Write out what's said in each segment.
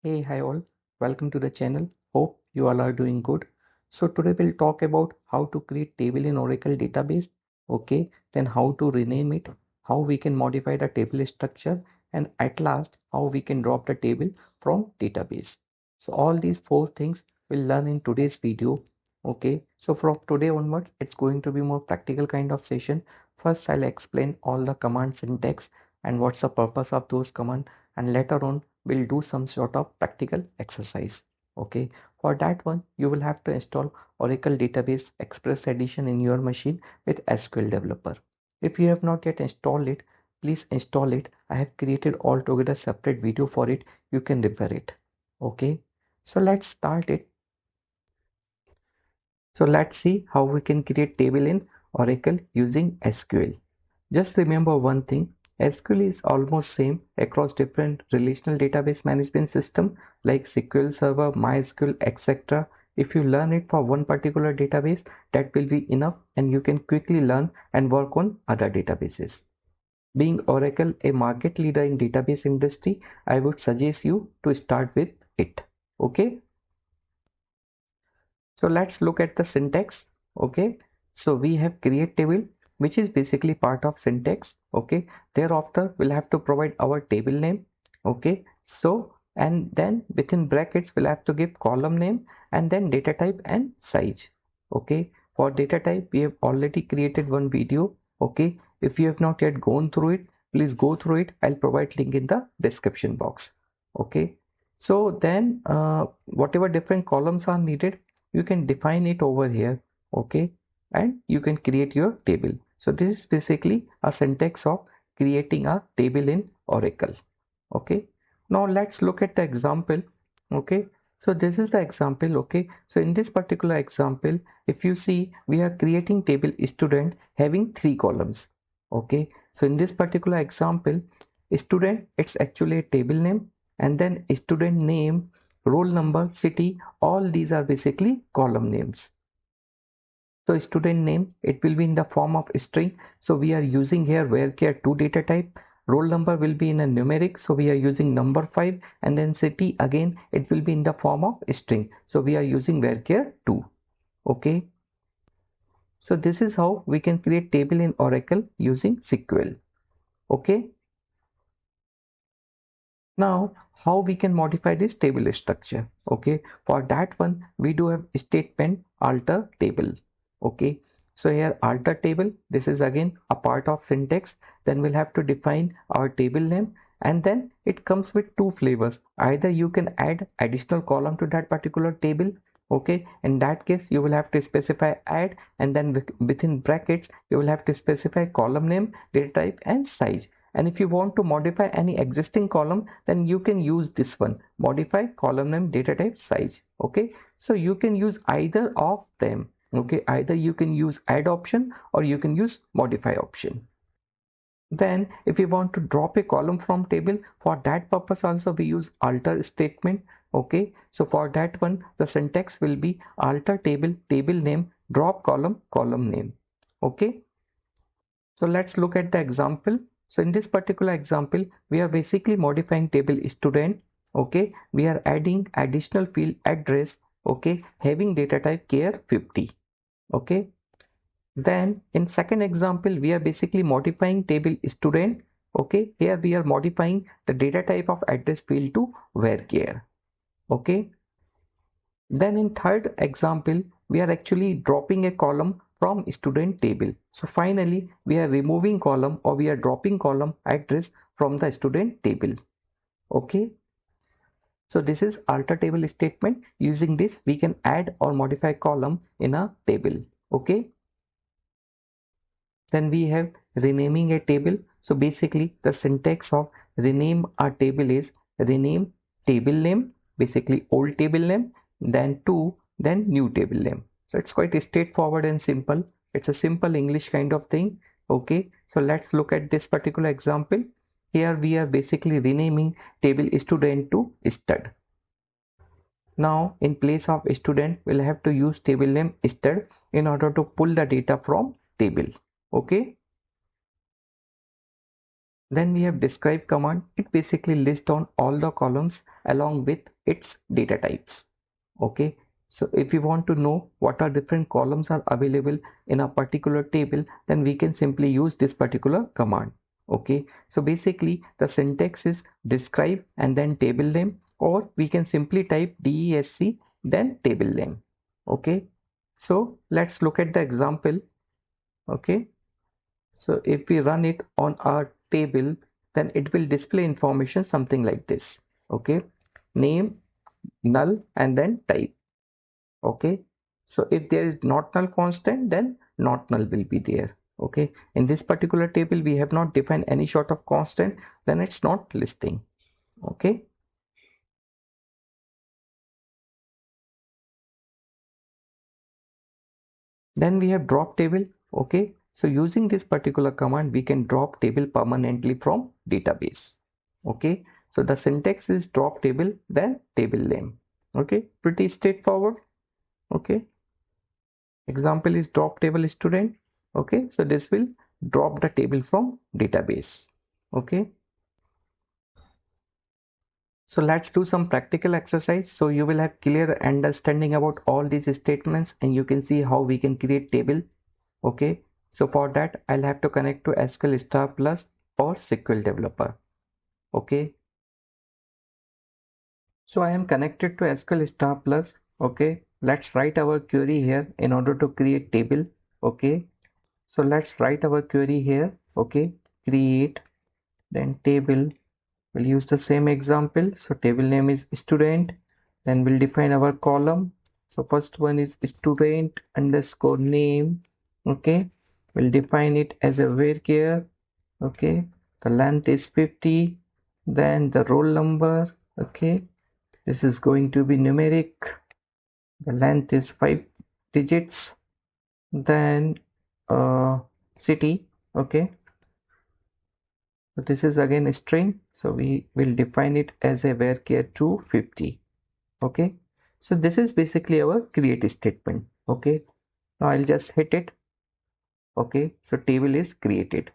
Hey, hi all. Welcome to the channel. Hope you all are doing good. So today we'll talk about how to create table in Oracle database. Okay, then how to rename it, how we can modify the table structure, and at last how we can drop the table from database. So all these four things we'll learn in today's video. Okay, so from today onwards, it's going to be more practical kind of session. First, I'll explain all the command syntax and what's the purpose of those commands, and later on we'll do some sort of practical exercise. Okay, for that one you will have to install Oracle Database Express Edition in your machine with SQL Developer. If you have not yet installed it, please install it. I have created altogether separate video for it. You can refer it. Okay, so let's start it. So let's see how we can create table in Oracle using SQL. Just remember one thing, SQL is almost same across different relational database management system like SQL Server, MySQL, etc. If you learn it for one particular database, that will be enough and you can quickly learn and work on other databases. Being Oracle a market leader in database industry, I would suggest you to start with it. Okay. So let's look at the syntax. Okay, so we have create table, which is basically part of syntax. Okay, thereafter we'll have to provide our table name. Okay, so and then within brackets we'll have to give column name and then data type and size. Okay, for data type we have already created one video. Okay, if you have not yet gone through it, please go through it. I'll provide link in the description box. Okay, so then whatever different columns are needed, you can define it over here. Okay, and you can create your table. So this is basically a syntax of creating a table in Oracle. Okay, now let's look at the example. Okay, so this is the example. Okay, so in this particular example, if you see, we are creating table student having 3 columns. Okay, so in this particular example, student, it's actually a table name, and then student name, roll number, city, all these are basically column names. So student name, it will be in the form of string. So we are using here varchar2 data type. Roll number will be in a numeric. So we are using number 5, and then city again, it will be in the form of string. So we are using varchar2. Okay. So this is how we can create table in Oracle using SQL. Okay. Now, how we can modify this table structure? Okay, for that one, we do have statement alter table. Okay, so here alter table, this is again a part of syntax. Then we'll have to define our table name, and then it comes with two flavors. Either you can add additional column to that particular table. Okay, in that case, you will have to specify add, and then within brackets, you will have to specify column name, data type, and size. And if you want to modify any existing column, then you can use this one, modify column name, data type, size. Okay, so you can use either of them. Okay, either you can use add option or you can use modify option. Then if you want to drop a column from table, for that purpose also we use alter statement. Okay, so for that one the syntax will be alter table, table name, drop column, column name. Okay, so let's look at the example. So in this particular example, we are basically modifying table student. Okay, we are adding additional field address. Okay, having data type care 50. Okay, then in second example, we are basically modifying table student. Okay, here we are modifying the data type of address field to varchar. Okay, then in third example, we are actually dropping a column from student table. So finally, we are removing column or we are dropping column address from the student table. Okay. So this is alter table statement. Using this, we can add or modify column in a table. Okay. Then we have renaming a table. So basically the syntax of rename a table is rename table name, basically old table name, then to, then new table name. So it's quite straightforward and simple. It's a simple English kind of thing. Okay, so let's look at this particular example. Here we are basically renaming table student to stud. Now in place of student, we'll have to use table name stud in order to pull the data from table. Okay. Then we have describe command. It basically lists down all the columns along with its data types. Okay, so if we want to know what are different columns are available in a particular table, then we can simply use this particular command. Okay, so basically the syntax is describe and then table name, or we can simply type DESC then table name. Okay, so let's look at the example. Okay, so if we run it on our table, then it will display information something like this. Okay, name, null, and then type. Okay, so if there is not null constant, then not null will be there. Okay, in this particular table we have not defined any sort of constant, then it's not listing. Okay, then we have drop table. Okay, so using this particular command we can drop table permanently from database. Okay, so the syntax is drop table then table name. Okay, pretty straightforward. Okay, example is drop table student. Okay, so this will drop the table from database. Okay, so let's do some practical exercise so you will have clear understanding about all these statements and you can see how we can create table. Okay, so for that I'll have to connect to SQL Star Plus or SQL Developer. Okay, so I am connected to SQL Star Plus. Okay, let's write our query here in order to create table. Okay, so let's write our query here. Okay, create then table. We'll use the same example. So table name is student. Then we'll define our column. So first one is student underscore name. Okay, we'll define it as a varchar. Okay, the length is 50. Then the roll number. Okay, this is going to be numeric. The length is 5 digits. Then city. Okay, so this is again a string, so we will define it as a varchar 250. Okay, so this is basically our create statement. Okay, now I'll just hit it. Okay, so table is created.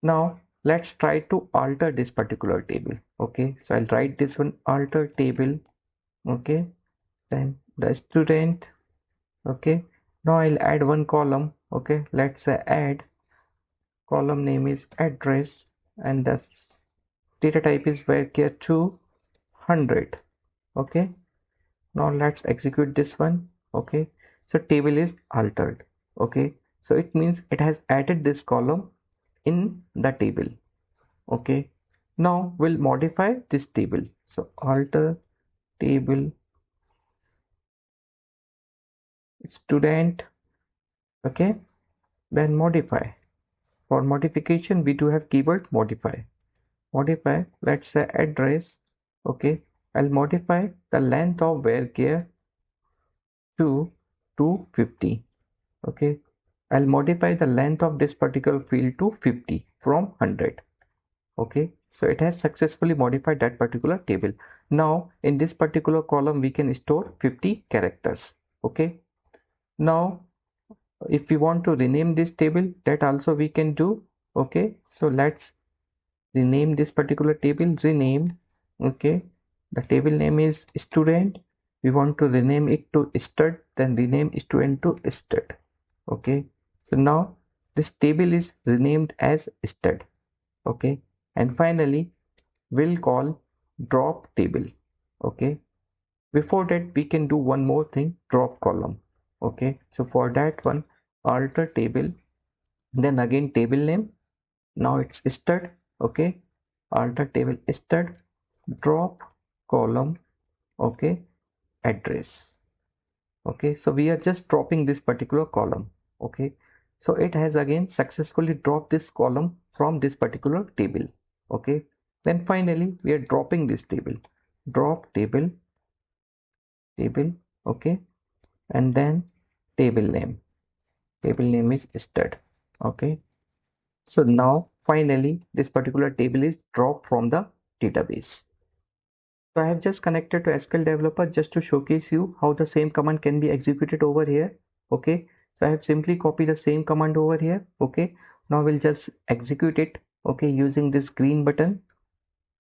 Now let's try to alter this particular table. Okay, so I'll write this one, alter table. Okay, then the student. Okay, now I'll add one column. Okay, let's say add, column name is address, and the data type is varchar 200. Okay, now let's execute this one. Okay, so table is altered. Okay, so it means it has added this column in the table. Okay, now we'll modify this table. So alter table student. Okay, then modify. For modification we do have keyword modify. Modify, let's say address. Okay, I'll modify the length of varchar to 250. Okay, I'll modify the length of this particular field to 50 from 100. Okay, so it has successfully modified that particular table. Now in this particular column we can store 50 characters. Okay, now if we want to rename this table, that also we can do. Okay, so let's rename this particular table. Rename. Okay, the table name is student. We want to rename it to stud, then rename student to stud. Okay, so now this table is renamed as stud. Okay, and finally we'll call drop table. Okay, before that we can do one more thing, drop column. Okay, so for that one, alter table, then again table name. Now it's stud. Okay, alter table stud, drop column. Okay, address. Okay, so we are just dropping this particular column. Okay, so it has again successfully dropped this column from this particular table. Okay, then finally we are dropping this table, drop table. Okay, and then table name is stud. Okay, so now finally this particular table is dropped from the database. So I have just connected to SQL Developer just to showcase you how the same command can be executed over here. Okay, so I have simply copied the same command over here. Okay, now we'll just execute it. okay, using this green button.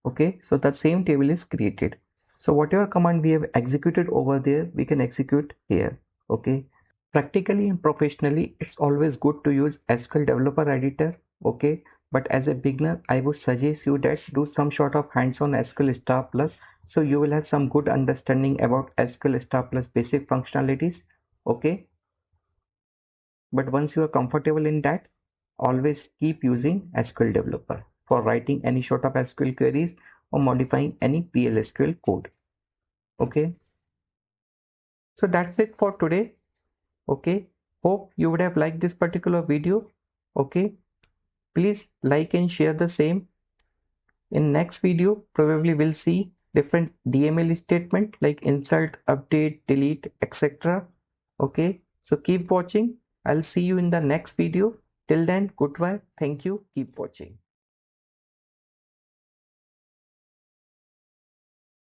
Okay, so the same table is created. So whatever command we have executed over there, we can execute here. Okay, practically and professionally, it's always good to use SQL Developer Editor. Okay, but as a beginner, I would suggest you that do some sort of hands-on SQL Star Plus, so you will have some good understanding about SQL Star Plus basic functionalities. Okay, but once you are comfortable in that, always keep using SQL Developer for writing any sort of SQL queries or modifying any PL/SQL code. Okay, so that's it for today. Okay, hope you would have liked this particular video. Okay, please like and share the same. In next video, probably we'll see different DML statement like insert, update, delete, etc. Okay, so keep watching. I'll see you in the next video. Till then, goodbye. Thank you. Keep watching.